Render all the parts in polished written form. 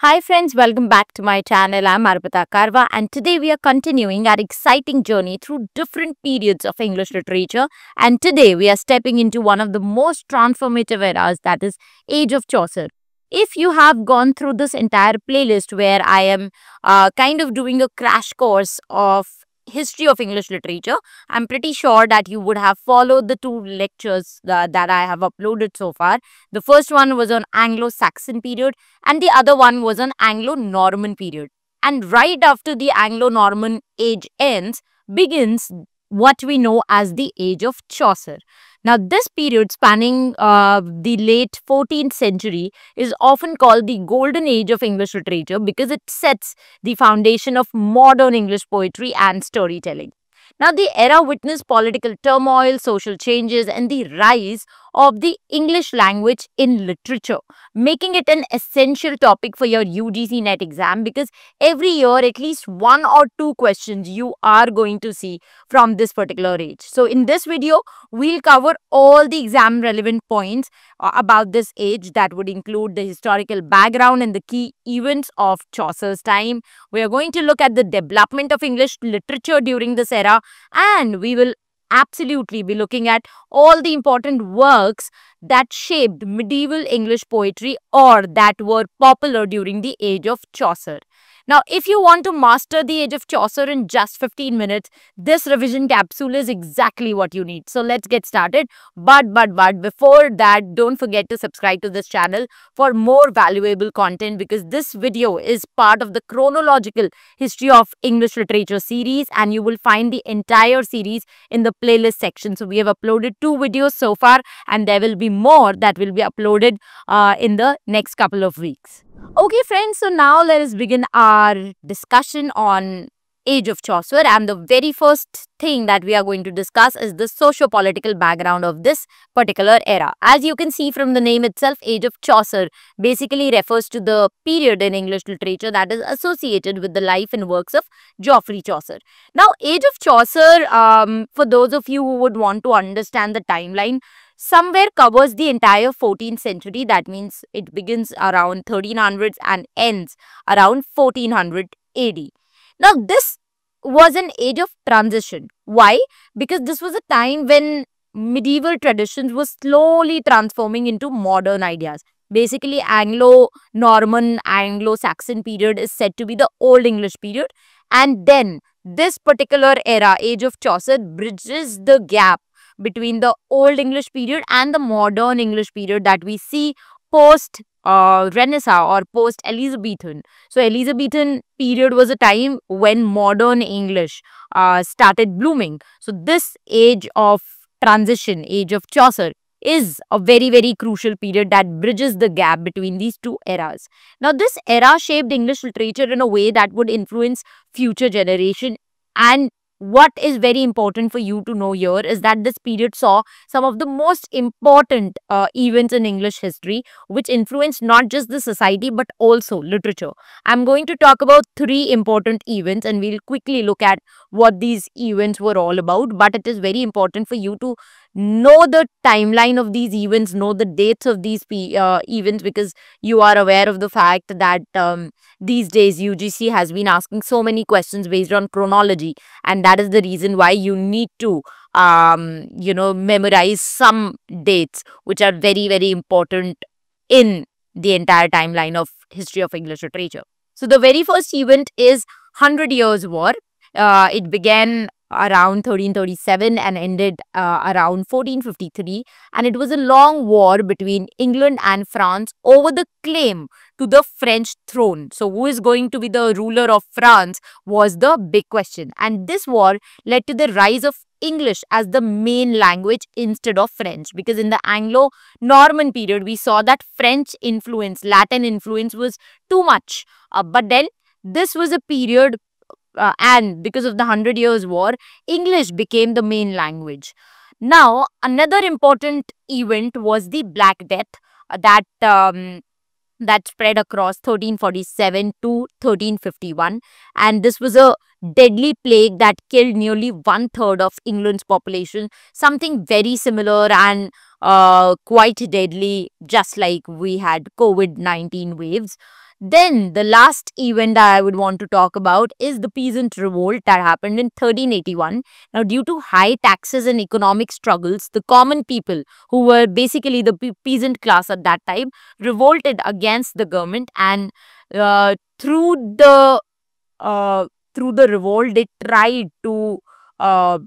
Hi friends, welcome back to my channel. I'm Arpita Karwa and today we are continuing our exciting journey through different periods of English literature, and today we are stepping into one of the most transformative eras, that is Age of Chaucer. If you have gone through this entire playlist where I am kind of doing a crash course of history of English literature, I'm pretty sure that you would have followed the two lectures that I have uploaded so far. The first one was on Anglo-Saxon period and the other one was an Anglo-Norman period. And right after the Anglo-Norman age ends, begins what we know as the Age of Chaucer. Now, this period spanning the late 14th century is often called the Golden Age of English literature because it sets the foundation of modern English poetry and storytelling. Now, the era witnessed political turmoil, social changes, and the rise of the English language in literature, making it an essential topic for your UGC NET exam because every year at least one or two questions you are going to see from this particular age. So, in this video, we'll cover all the exam relevant points about this age that would include the historical background and the key events of Chaucer's time. We are going to look at the development of English literature during this era, and we will absolutely be looking at all the important works that shaped medieval English poetry or that were popular during the Age of Chaucer. Now, if you want to master the Age of Chaucer in just 15 minutes, this revision capsule is exactly what you need. So, let's get started. But before that, don't forget to subscribe to this channel for more valuable content because this video is part of the chronological history of English literature series and you will find the entire series in the playlist section. So, we have uploaded 2 videos so far and there will be more that will be uploaded in the next couple of weeks. Okay friends, so now let us begin our discussion on Age of Chaucer, and the very first thing that we are going to discuss is the socio-political background of this particular era. As you can see from the name itself, Age of Chaucer basically refers to the period in English literature that is associated with the life and works of Geoffrey Chaucer. Now, Age of Chaucer, for those of you who would want to understand the timeline, somewhere covers the entire 14th century. That means it begins around 1300s and ends around 1400 AD. Now, this was an age of transition. Why? Because this was a time when medieval traditions were slowly transforming into modern ideas. Basically, Anglo-Norman, Anglo-Saxon period is said to be the Old English period. And then this particular era, Age of Chaucer, bridges the gap between the Old English period and the modern English period that we see post Renaissance or post Elizabethan. So Elizabethan period was a time when modern English started blooming. So this age of transition, Age of Chaucer, is a very crucial period that bridges the gap between these two eras. Now, this era shaped English literature in a way that would influence future generation, and what is very important for you to know here is that this period saw some of the most important events in English history which influenced not just the society but also literature. I'm going to talk about 3 important events and we'll quickly look at what these events were all about, but it is very important for you to know the timeline of these events, know the dates of these events, because you are aware of the fact that these days UGC has been asking so many questions based on chronology, and that is the reason why you need to memorize some dates which are very important in the entire timeline of history of English literature. So the very first event is 100 Years' War. It began around 1337 and ended around 1453, and it was a long war between England and France over the claim to the French throne. So who is going to be the ruler of France was the big question, and this war led to the rise of English as the main language instead of French, because in the Anglo-Norman period we saw that French influence, Latin influence was too much, but then this was a period and because of the 100 Years' War, English became the main language. Now, another important event was the Black Death that spread across 1347 to 1351, and this was a deadly plague that killed nearly 1/3 of England's population, something very similar and quite deadly, just like we had COVID-19 waves. Then the last event that I would want to talk about is the peasant revolt that happened in 1381. Now, due to high taxes and economic struggles, the common people, who were basically the peasant class at that time, revolted against the government, and uh, through the uh, through the revolt, they tried to uh,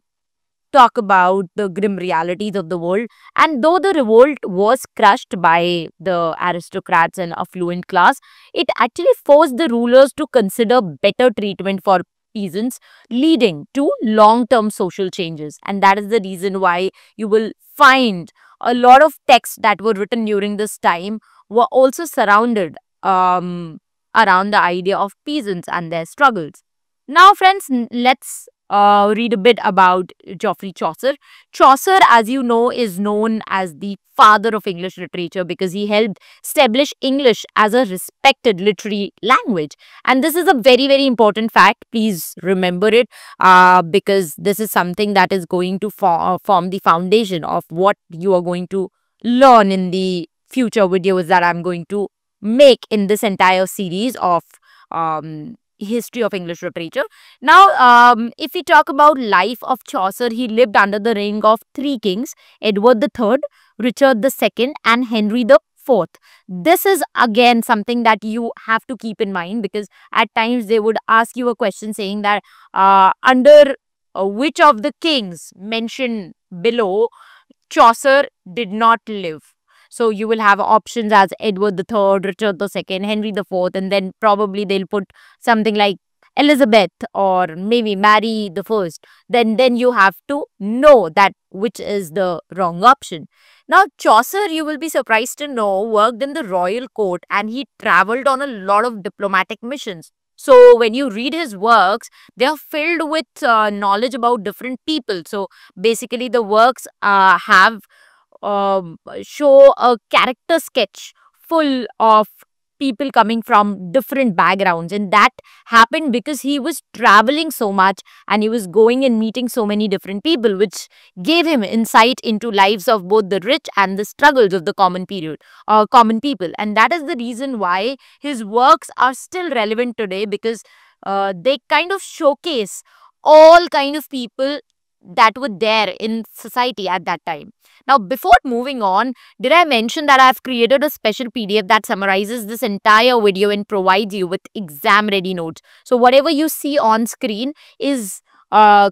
talk about the grim realities of the world. And though the revolt was crushed by the aristocrats and affluent class, it actually forced the rulers to consider better treatment for peasants, leading to long term social changes. And that is the reason why you will find a lot of texts that were written during this time were also surrounded around the idea of peasants and their struggles. Now, friends, let's read a bit about Geoffrey Chaucer. Chaucer, as you know, is known as the father of English literature because he helped establish English as a respected literary language. And this is a very, very important fact. Please remember it because this is something that is going to form the foundation of what you are going to learn in the future videos that I'm going to make in this entire series of history of English literature. Now, if we talk about life of Chaucer, he lived under the reign of three kings: Edward III, Richard II, and Henry IV. This is again something that you have to keep in mind because at times they would ask you a question saying that under which of the kings mentioned below Chaucer did not live. So you will have options as Edward III, Richard II, Henry IV, and then probably they'll put something like Elizabeth or maybe Mary the First. Then you have to know that which is the wrong option. Now, Chaucer, you will be surprised to know, worked in the royal court and he traveled on a lot of diplomatic missions. So when you read his works, they are filled with knowledge about different people. So basically, the works have show a character sketch full of people coming from different backgrounds, and that happened because he was traveling so much and he was going and meeting so many different people, which gave him insight into lives of both the rich and the struggles of the common people. And that is the reason why his works are still relevant today because they kind of showcase all kind of people that were there in society at that time. Now, before moving on, did I mention that I've created a special PDF that summarizes this entire video and provides you with exam ready notes? So whatever you see on screen is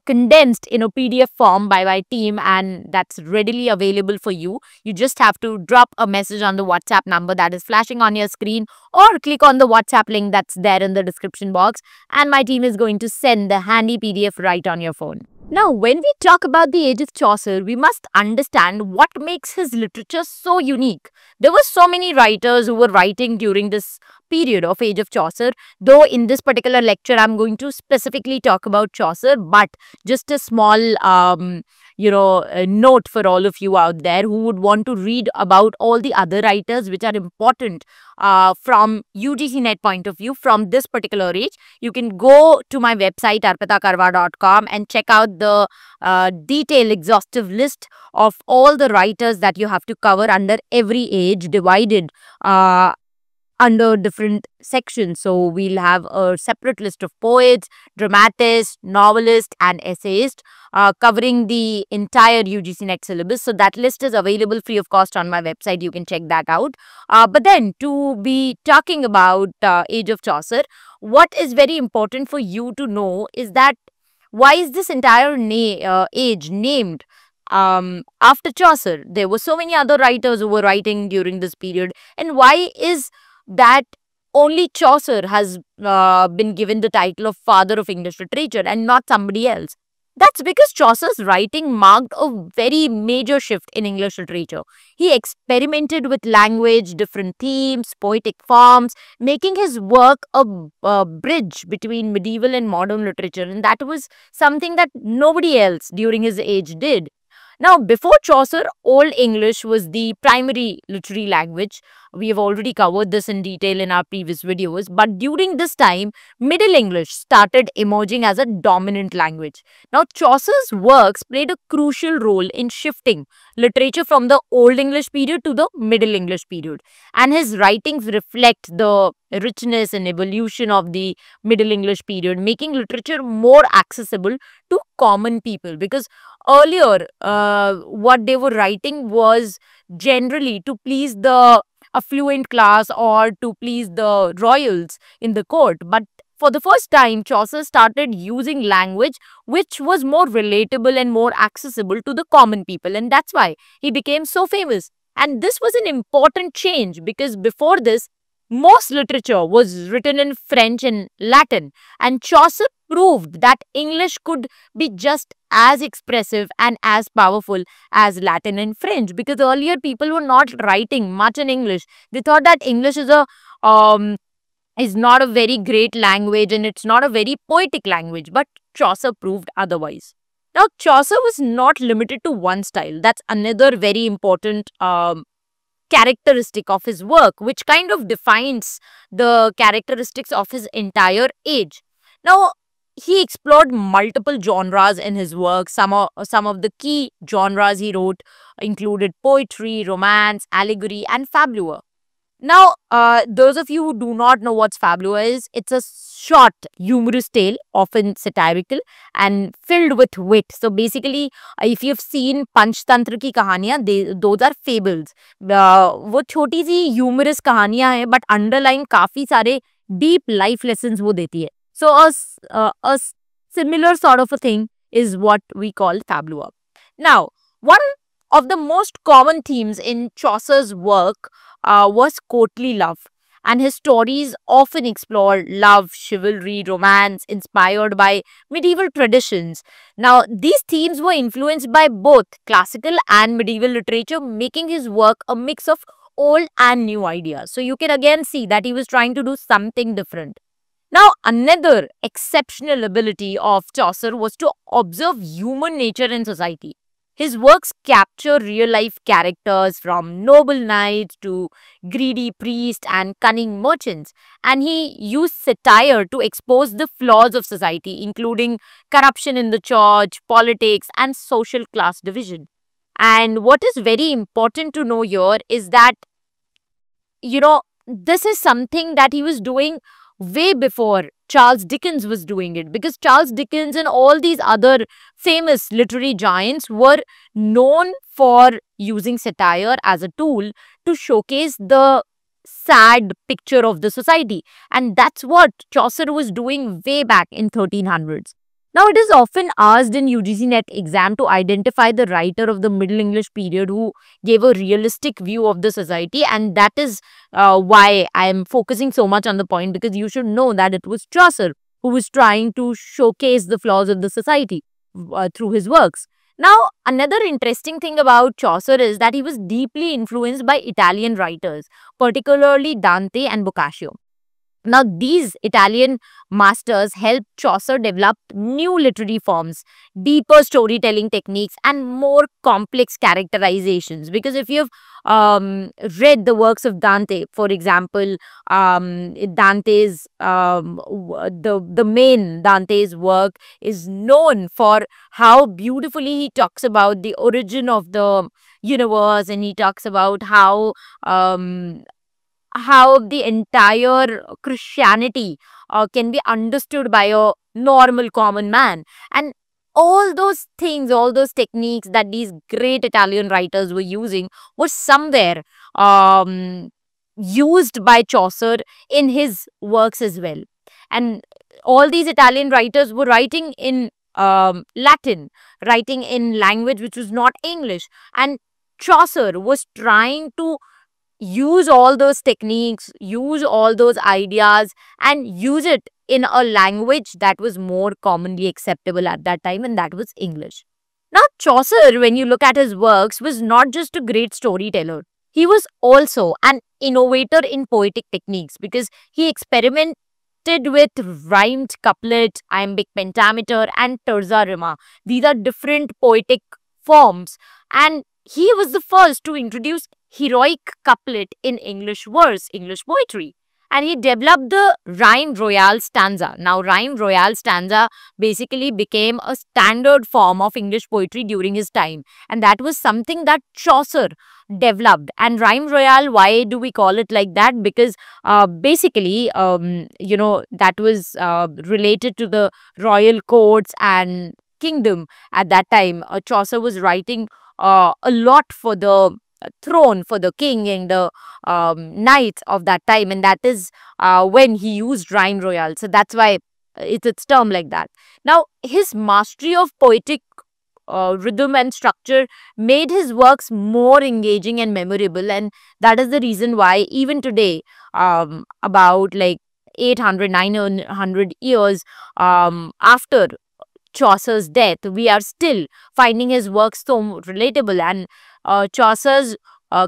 condensed in a PDF form by my team, and that's readily available for you. You just have to drop a message on the WhatsApp number that is flashing on your screen or click on the WhatsApp link that's there in the description box, and my team is going to send the handy PDF right on your phone. Now, when we talk about the age of Chaucer, we must understand what makes his literature so unique. There were so many writers who were writing during this period of age of Chaucer, though in this particular lecture, I'm going to specifically talk about Chaucer, but just a small, a note for all of you out there who would want to read about all the other writers which are important from UGC NET point of view from this particular age. You can go to my website arpitakarwa.com and check out the detailed exhaustive list of all the writers that you have to cover under every age divided under different sections. So we'll have a separate list of poets, dramatists, novelists and essayists covering the entire UGC NET syllabus. So that list is available free of cost on my website. You can check that out. But then to be talking about Age of Chaucer, what is very important for you to know is that why is this entire age named after Chaucer? There were so many other writers who were writing during this period, and why is that only Chaucer has been given the title of father of English literature and not somebody else? That's because Chaucer's writing marked a very major shift in English literature. He experimented with language, different themes, poetic forms, making his work a bridge between medieval and modern literature, and that was something that nobody else during his age did. Now, before Chaucer, Old English was the primary literary language. We have already covered this in detail in our previous videos. But during this time, Middle English started emerging as a dominant language. Now, Chaucer's works played a crucial role in shifting literature from the Old English period to the Middle English period. And his writings reflect the richness and evolution of the Middle English period, making literature more accessible to common people. Because earlier, what they were writing was generally to please the affluent class or to please the royals in the court. But for the first time, Chaucer started using language which was more relatable and more accessible to the common people. And that's why he became so famous. And this was an important change because before this, most literature was written in French and Latin. And Chaucer proved that English could be just as expressive and as powerful as Latin and French, because earlier people were not writing much in English. They thought that English is not a very great language and it's not a very poetic language, but Chaucer proved otherwise. Now, Chaucer was not limited to one style. That's another very important characteristic of his work, which kind of defines the characteristics of his entire age. Now, he explored multiple genres in his work. Some of the key genres he wrote included poetry, romance, allegory, and fabula. Now, those of you who do not know what fabula is, it's a short, humorous tale, often satirical and filled with wit. So basically, if you've seen Panchatantra की कहानियां, those are fables. वो छोटी सी humorous कहानियां हैं, but underlying काफी सारे deep life lessons वो देती है. So a similar sort of a thing is what we call fabula. Now, one of the most common themes in Chaucer's work was courtly love, and his stories often explored love, chivalry, romance, inspired by medieval traditions. Now, these themes were influenced by both classical and medieval literature, making his work a mix of old and new ideas. So, you can again see that he was trying to do something different. Now, another exceptional ability of Chaucer was to observe human nature in society. His works capture real-life characters from noble knights to greedy priests and cunning merchants, and he used satire to expose the flaws of society, including corruption in the church, politics, and social class division. And what is very important to know here is that, this is something that he was doing way before Charles Dickens was doing it, because Charles Dickens and all these other famous literary giants were known for using satire as a tool to showcase the sad picture of the society. And that's what Chaucer was doing way back in 1300s. Now, it is often asked in UGC NET exam to identify the writer of the Middle English period who gave a realistic view of the society, and that is why I am focusing so much on the point, because you should know that it was Chaucer who was trying to showcase the flaws of the society through his works. Now, another interesting thing about Chaucer is that he was deeply influenced by Italian writers, particularly Dante and Boccaccio. Now, these Italian masters helped Chaucer develop new literary forms, deeper storytelling techniques, and more complex characterizations. Because if you've read the works of Dante, for example, Dante's the main Dante's work is known for how beautifully he talks about the origin of the universe, and he talks about how the entire Christianity can be understood by a normal common man. And all those things, all those techniques that these great Italian writers were using were somewhere used by Chaucer in his works as well. And all these Italian writers were writing in Latin, writing in language which was not English. And Chaucer was trying to use all those techniques, use all those ideas, and use it in a language that was more commonly acceptable at that time, and that was English. Now, Chaucer, when you look at his works, was not just a great storyteller. He was also an innovator in poetic techniques, because he experimented with rhymed couplet, iambic pentameter, and terza rima. These are different poetic forms, and he was the first to introduce heroic couplet in English verse, English poetry. And he developed the rhyme royale stanza. Now, rhyme royale stanza basically became a standard form of English poetry during his time. And that was something that Chaucer developed. And rhyme royale, why do we call it like that? Because basically, that was related to the royal courts and kingdom at that time. Chaucer was writing a lot for the throne, for the king and the knights of that time, and that is when he used rhyme royale. So that's why it's termed like that. Now, his mastery of poetic rhythm and structure made his works more engaging and memorable, and that is the reason why even today, about like 800, 900 years after Chaucer's death, we are still finding his works so relatable. And Chaucer's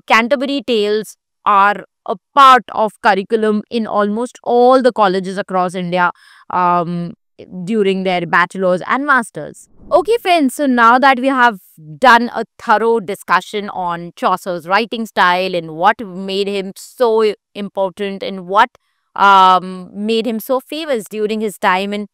Canterbury Tales are a part of curriculum in almost all the colleges across India during their bachelor's and master's. Okay, friends, so now that we have done a thorough discussion on Chaucer's writing style and what made him so important and what made him so famous during his time and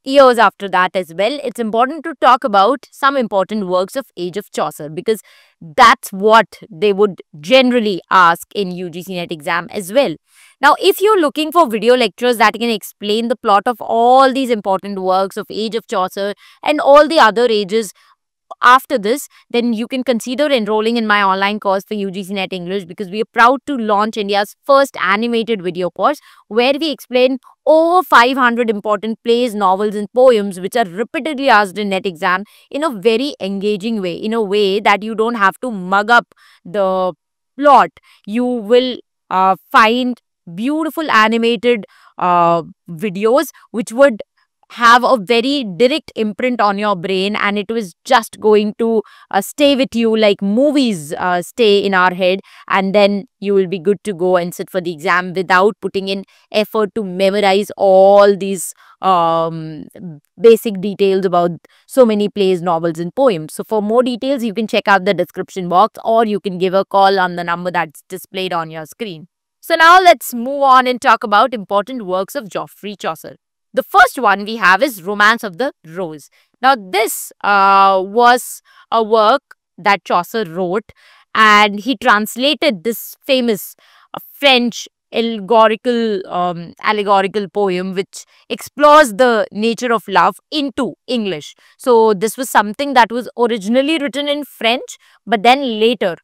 years after that as well, it's important to talk about some important works of Age of Chaucer, because that's what they would generally ask in UGC NET exam as well. Now, if you're looking for video lectures that can explain the plot of all these important works of Age of Chaucer and all the other ages after this, then you can consider enrolling in my online course for UGC NET English, because we are proud to launch India's first animated video course where we explain over 500 important plays, novels and poems which are repeatedly asked in NET exam in a very engaging way, in a way that you don't have to mug up the plot. You will find beautiful animated videos which would have a very direct imprint on your brain, and it was just going to stay with you like movies stay in our head, and then you will be good to go and sit for the exam without putting in effort to memorize all these basic details about so many plays, novels and poems. So for more details, you can check out the description box, or you can give a call on the number that's displayed on your screen. So now let's move on and talk about important works of Geoffrey Chaucer. The first one we have is Romance of the Rose. Now, this was a work that Chaucer wrote, and he translated this famous French allegorical poem which explores the nature of love into English. So, this was something that was originally written in French, but then later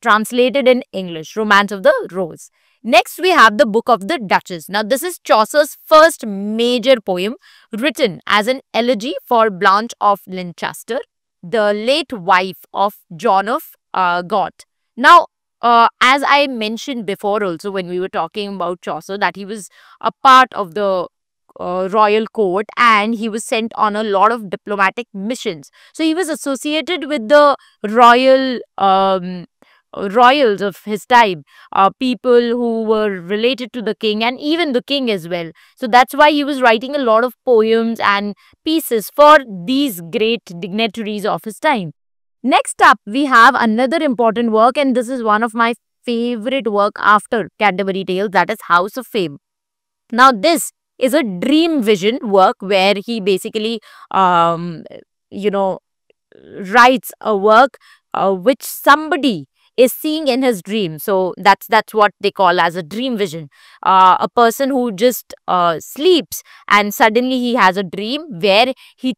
translated in English, Romance of the Rose. Next, we have the Book of the Duchess. Now, this is Chaucer's first major poem written as an elegy for Blanche of Lancaster, the late wife of John of Gaunt. Now, as I mentioned before also when we were talking about Chaucer, that he was a part of the royal court and he was sent on a lot of diplomatic missions. So, he was associated with the royals of his time, people who were related to the king and even the king as well. So that's why he was writing a lot of poems and pieces for these great dignitaries of his time. Next up, we have another important work, and this is one of my favorite work after Canterbury Tales, that is House of Fame. Now, this is a dream vision work where he basically, writes a work which somebody is seeing in his dream. So that's what they call as a dream vision. A person who just sleeps and suddenly he has a dream where he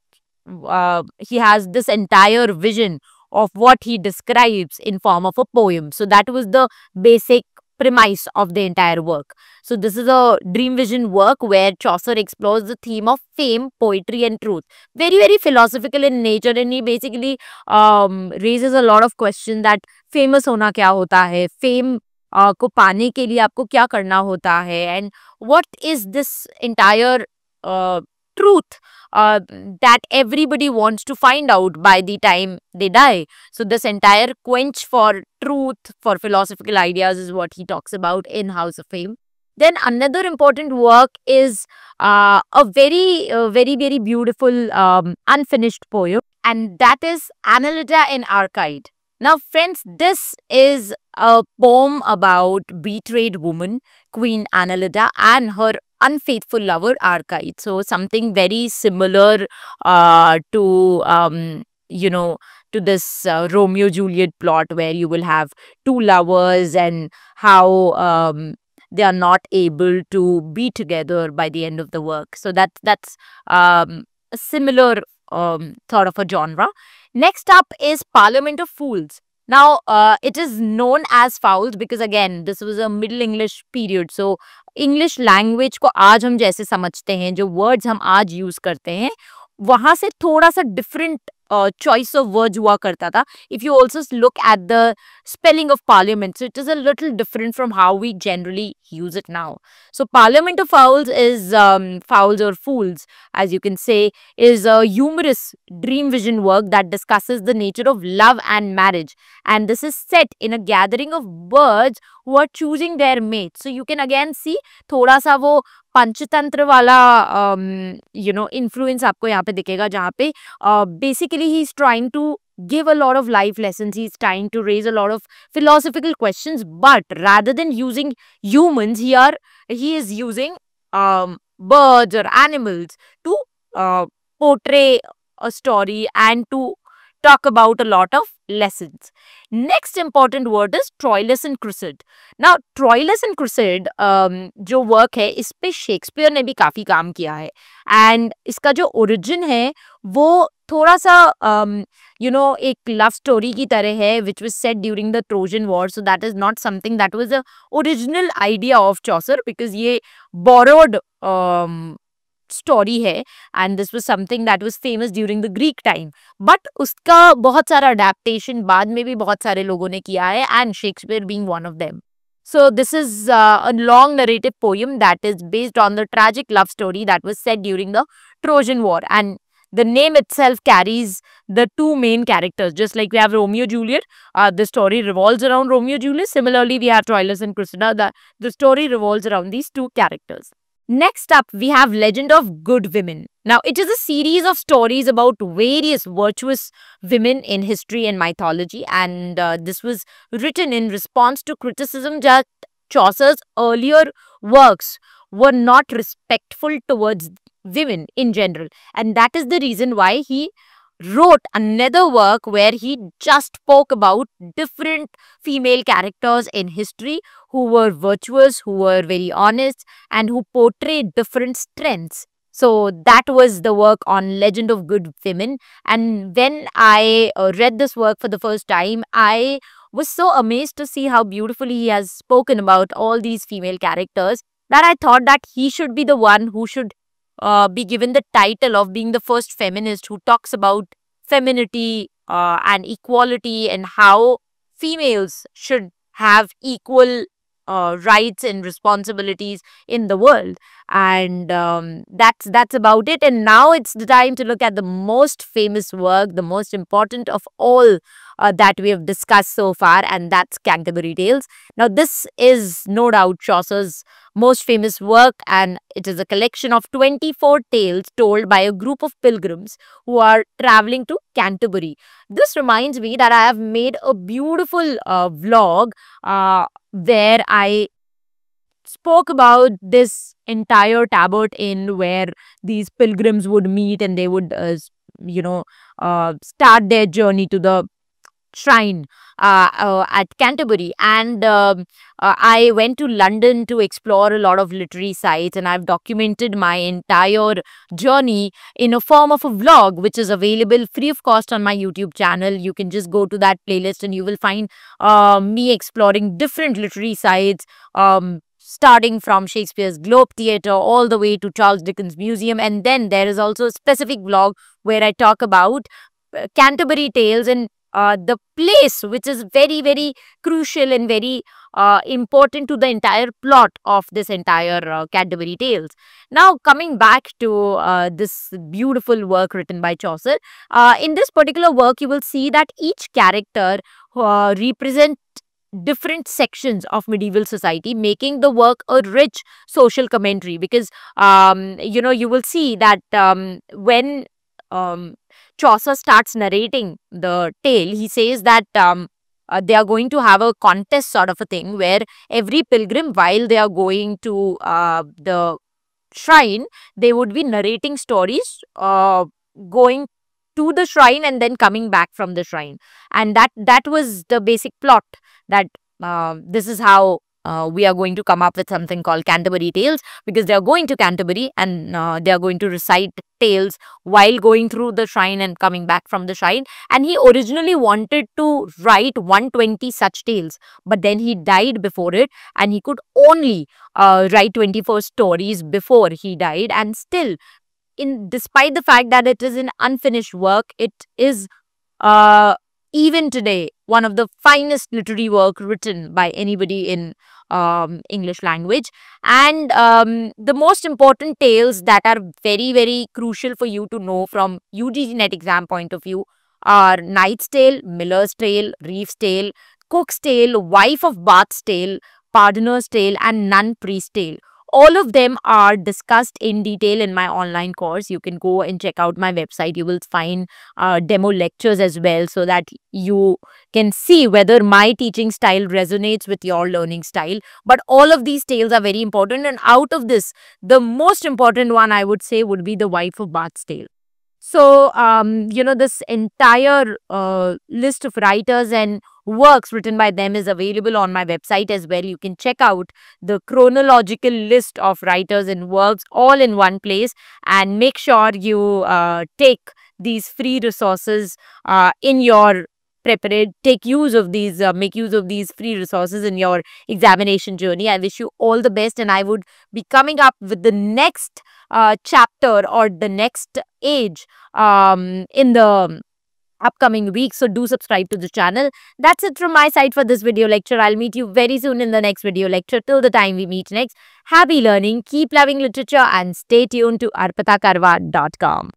has this entire vision of what he describes in form of a poem. So that was the basic premise of the entire work. So this is a dream vision work where Chaucer explores the theme of fame, poetry and truth. Very, very philosophical in nature, and he basically raises a lot of questions that famous होना क्या होता है, fame को पाने के लिए आपको क्या करना होता है, and what is this entire truth that everybody wants to find out by the time they die. So this entire quench for truth, for philosophical ideas is what he talks about in House of Fame. Then another important work is a very beautiful unfinished poem, and that is Annalita in Arcade. Now, friends, this is a poem about betrayed woman, Queen Annalida, and her unfaithful lover, Arcite. So, something very similar to, to this Romeo Juliet plot where you will have two lovers and how they are not able to be together by the end of the work. So, that's a similar sort of a genre. Next up is Parliament of Fools. Now, it is known as Fouls because again, this was a Middle English period. So, English language को आज हम जैसे समझते हैं, जो words हम आज use करते हैं, वहाँ से थोड़ा सा different choice of words हुआ करता था. If you also look at the spelling of parliament, so it is a little different from how we generally use it now. So Parliament of Fowls is Fowls or Fools, as you can say, is a humorous dream vision work that discusses the nature of love and marriage. And this is set in a gathering of birds who are choosing their mate. So you can again see थोड़ा सा वो पंचतंत्र वाला influence आपको यहाँ पे दिखेगा, जहाँ पे basically he's trying to give a lot of life lessons. He's trying to raise a lot of philosophical questions, but rather than using humans here, he is using birds or animals to portray a story and to talk about a lot of lessons. Next important word is Troilus and Cressida. Now, Troilus and Cressida जो work है, इस पे Shakespeare ने भी काफी काम किया है. एंड इसका जो ओरिजिन है वो थोड़ा सा एक लव स्टोरी की तरह है, which was set during the Trojan War. So that is not something that was the original idea of Chaucer, because ये borrowed स्टोरी है and this was something that was famous during the Greek time. But उसका बहुत सारा adaptation बाद में भी बहुत सारे लोगों ने किया है, and Shakespeare being one of them. So this is a long narrative poem that is based on the tragic love story that was set during the Trojan War, and the name itself carries the two main characters. Just like we have Romeo Juliet, the story revolves around Romeo Juliet. Similarly, we have Troilus and Cressida. The story revolves around these two characters. Next up, we have Legend of Good Women. Now, it is a series of stories about various virtuous women in history and mythology, and this was written in response to criticism that Chaucer's earlier works were not respectful towards women in general, and that is the reason why he wrote another work where he just spoke about different female characters in history who were virtuous, who were very honest, and who portrayed different strengths. So that was the work on Legend of Good Women. And when I read this work for the first time, I was so amazed to see how beautifully he has spoken about all these female characters that I thought that he should be the one who should be given the title of being the first feminist who talks about femininity and equality and how females should have equal rights and responsibilities in the world. And that's about it. And now it's the time to look at the most famous work, the most important of all that we have discussed so far, and that's Canterbury Tales. Now, this is no doubt Chaucer's most famous work, and it is a collection of 24 tales told by a group of pilgrims who are traveling to Canterbury. This reminds me that I have made a beautiful vlog where I spoke about this entire Tabard Inn where these pilgrims would meet and they would, start their journey to the shrine at Canterbury. And I went to London to explore a lot of literary sites, and I've documented my entire journey in a form of a vlog, which is available free of cost on my YouTube channel. You can just go to that playlist and you will find me exploring different literary sites, starting from Shakespeare's Globe Theatre all the way to Charles Dickens Museum. And then there is also a specific vlog where I talk about Canterbury Tales and the place, which is very, very crucial and very important to the entire plot of this entire Canterbury Tales. Now, coming back to this beautiful work written by Chaucer, in this particular work, you will see that each character represents different sections of medieval society, making the work a rich social commentary. Because you will see that when Chaucer starts narrating the tale, he says that they are going to have a contest sort of a thing where every pilgrim, while they are going to the shrine, they would be narrating stories, going to the shrine and then coming back from the shrine. And that was the basic plot, that this is how we are going to come up with something called Canterbury Tales, because they are going to Canterbury and they are going to recite tales while going through the shrine and coming back from the shrine. And he originally wanted to write 120 such tales, but then he died before it, and he could only write 24 stories before he died. And still, in despite the fact that it is an unfinished work, it is uh, even today one of the finest literary work written by anybody in English language. And the most important tales that are very, very crucial for you to know from UGC NET exam point of view are Knight's Tale, Miller's Tale, Reeve's Tale, Cook's Tale, Wife of Bath's Tale, Pardoner's Tale, and Nun Priest's Tale. All of them are discussed in detail in my online course. You can go and check out my website. You will find demo lectures as well, so that you can see whether my teaching style resonates with your learning style. But all of these tales are very important, and out of this, the most important one I would say would be the Wife of Bath's Tale. So, this entire list of writers and works written by them is available on my website as well. You can check out the chronological list of writers and works all in one place, and make sure you take these free resources in your take use of these, make use of these free resources in your examination journey. I wish you all the best, and I would be coming up with the next chapter or the next age in the upcoming week. So do subscribe to the channel. That's it from my side for this video lecture. I'll meet you very soon in the next video lecture. Till the time we meet next, happy learning, keep loving literature, and stay tuned to arpitakarwa.com.